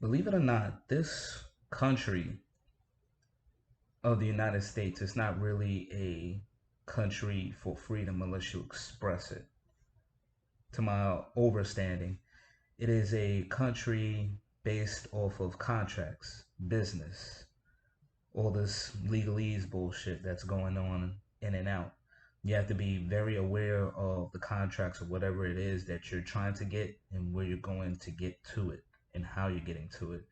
Believe it or not, this country of the United States is not really a country for freedom unless you express it. To my overstanding, it is a country based off of contracts, business, all this legalese bullshit that's going on in and out. You have to be very aware of the contracts or whatever it is that you're trying to get and where you're going to get to it and how you're getting to it.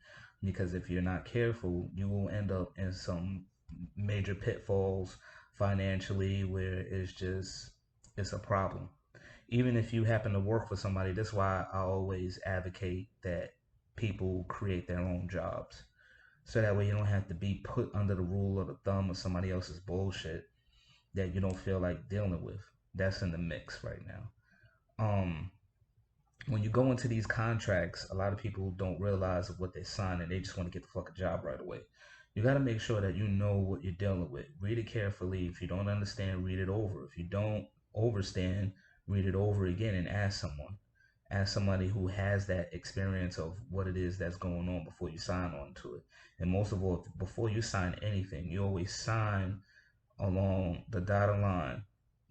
Because if you're not careful, you will end up in some major pitfalls financially where it's a problem. Even if you happen to work for somebody, that's why I always advocate that people create their own jobs so that way you don't have to be put under the rule or the thumb of somebody else's bullshit that you don't feel like dealing with. That's in the mix right now. Um, when you go into these contracts, a lot of people don't realize what they sign and they just want to get the fucking job right away. You got to make sure that you know what you're dealing with. Read it carefully. If you don't understand, read it over. If you don't understand, read it over again and ask someone. Ask somebody who has that experience of what it is that's going on before you sign on to it. And most of all, before you sign anything, you always sign along the dotted line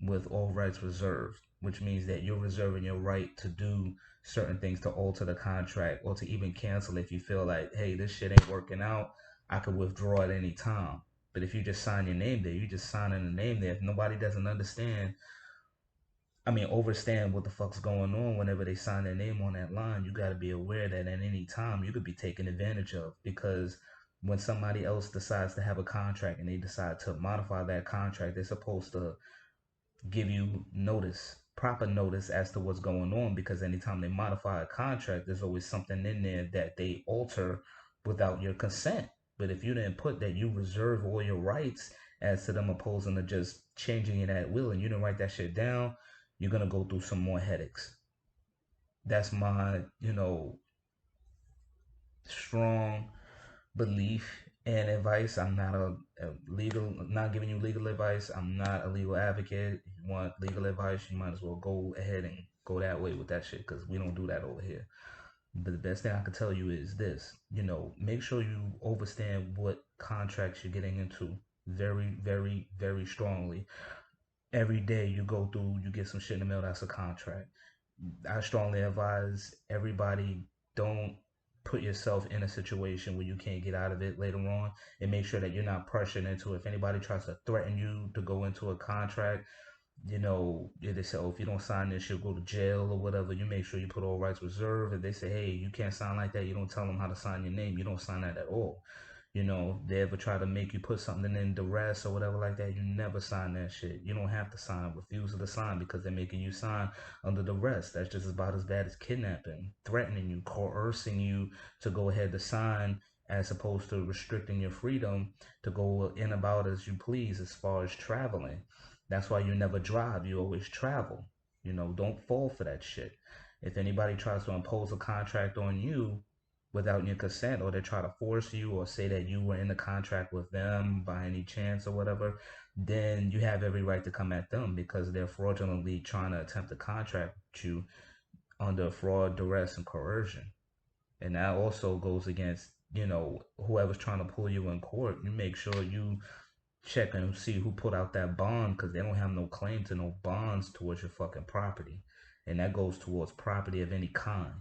with all rights reserved, which means that you're reserving your right to do certain things to alter the contract or to even cancel if you feel like, hey, this shit ain't working out. I could withdraw at any time. But if you just sign your name there, you just signing the name there. If nobody doesn't understand, overstand what the fuck's going on whenever they sign their name on that line, you got to be aware that at any time you could be taken advantage of because when somebody else decides to have a contract and they decide to modify that contract, they're supposed to give you notice, proper notice as to what's going on because anytime they modify a contract, there's always something in there that they alter without your consent. But if you didn't put that you reserve all your rights as to them opposing to just changing it at will and you didn't write that shit down, you're gonna go through some more headaches. That's my, strong belief and advice. I'm not a legal, not giving you legal advice. I'm not a legal advocate. If you want legal advice, you might as well go ahead and go that way with that shit because we don't do that over here. But the best thing I can tell you is this, make sure you understand what contracts you're getting into very, very, very strongly. Every day you go through, you get some shit in the mail that's a contract. I strongly advise everybody don't put yourself in a situation where you can't get out of it later on and make sure that you're not pressured into it. If anybody tries to threaten you to go into a contract, they say, oh, if you don't sign this, you'll go to jail or whatever. You make sure you put all rights reserved. If they say, hey, you can't sign like that, you don't tell them how to sign your name. You don't sign that at all. They ever try to make you put something in duress or whatever like that, you never sign that shit. You don't have to sign. Refusal to sign because they're making you sign under duress. That's just about as bad as kidnapping, threatening you, coercing you to go ahead to sign as opposed to restricting your freedom to go in about as you please as far as traveling. That's why you never drive, you always travel. Don't fall for that shit. If anybody tries to impose a contract on you, without your consent or they try to force you or say that you were in the contract with them by any chance or whatever, then you have every right to come at them because they're fraudulently trying to attempt to contract you under fraud, duress, and coercion. And that also goes against, whoever's trying to pull you in court. You make sure you check and see who put out that bond because they don't have no claim to no bonds towards your fucking property. And that goes towards property of any kind.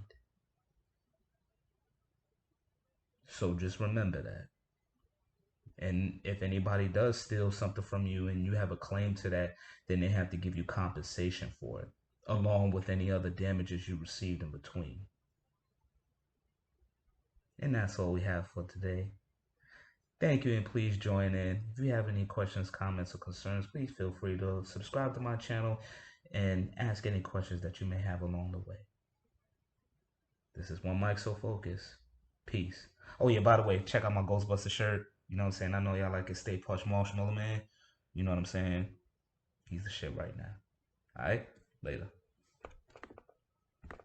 So just remember that. And if anybody does steal something from you and you have a claim to that, then they have to give you compensation for it, along with any other damages you received in between. And that's all we have for today. Thank you and please join in. If you have any questions, comments, or concerns, please feel free to subscribe to my channel and ask any questions that you may have along the way. This is One Mic So Focus. Peace. Oh yeah, by the way, check out my Ghostbuster shirt. You know what I'm saying? I know y'all like it. Stay Push Marshmallow Man. You know what I'm saying? He's the shit right now. Alright? Later.